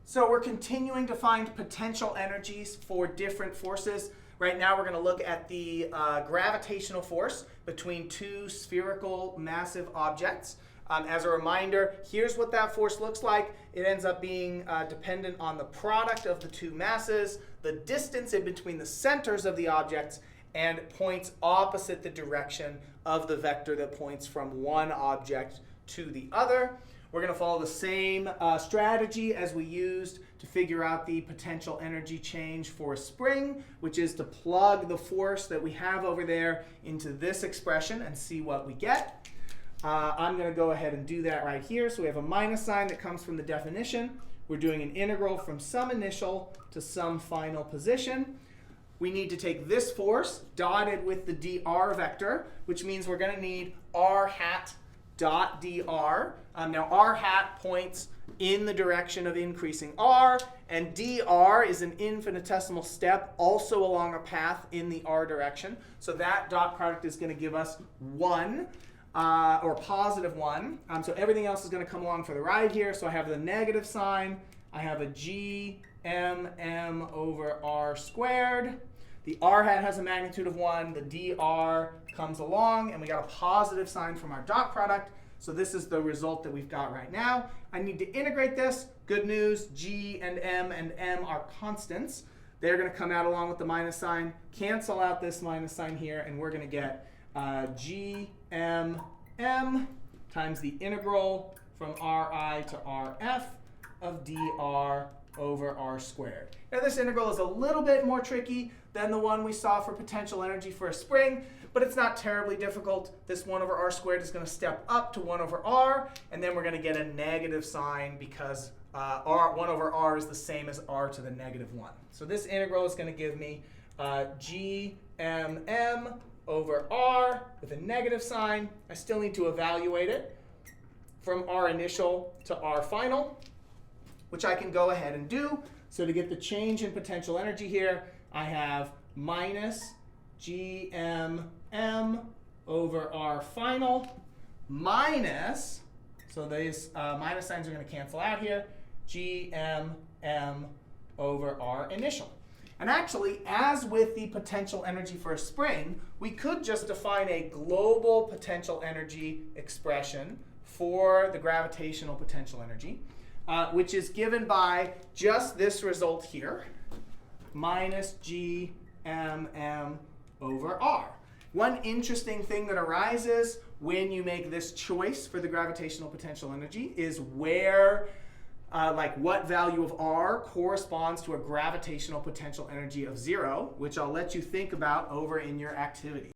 So we're continuing to find potential energies for different forces. Right now we're going to look at the gravitational force between two spherical massive objects. As a reminder, here's what that force looks like. It ends up being dependent on the product of the two masses, the distance in between the centers of the objects, and points opposite the direction of the vector that points from one object to the other. We're going to follow the same strategy as we used to figure out the potential energy change for a spring, which is to plug the force that we have over there into this expression and see what we get. I'm going to go ahead and do that right here. So we have a minus sign that comes from the definition. We're doing an integral from some initial to some final position. We need to take this force dotted with the dr vector, which means we're going to need r hat dot dr. Now r hat points in the direction of increasing r, and dr is an infinitesimal step also along a path in the r direction. So that dot product is going to give us 1, or positive 1. So everything else is going to come along for the ride here. So I have the negative sign. I have a g m over r squared. The r hat has a magnitude of 1. The dr comes along, and we got a positive sign from our dot product. So this is the result that we've got right now. I need to integrate this. Good news, g and m are constants. They're going to come out along with the minus sign, cancel out this minus sign here, and we're going to get g m times the integral from ri to rf of dr over r squared. Now this integral is a little bit more tricky than the one we saw for potential energy for a spring, but it's not terribly difficult. This 1 over r squared is going to step up to 1 over r, and then we're going to get a negative sign because 1 over r is the same as r to the negative 1. So this integral is going to give me g m over r with a negative sign. I still need to evaluate it from r initial to r final, which I can go ahead and do. So to get the change in potential energy here, I have minus g m over r final minus, so these minus signs are going to cancel out here, g m over r initial. And actually, as with the potential energy for a spring, we could just define a global potential energy expression for the gravitational potential energy, which is given by just this result here, minus g m over r. One interesting thing that arises when you make this choice for the gravitational potential energy is where, what value of r corresponds to a gravitational potential energy of 0, which I'll let you think about over in your activity.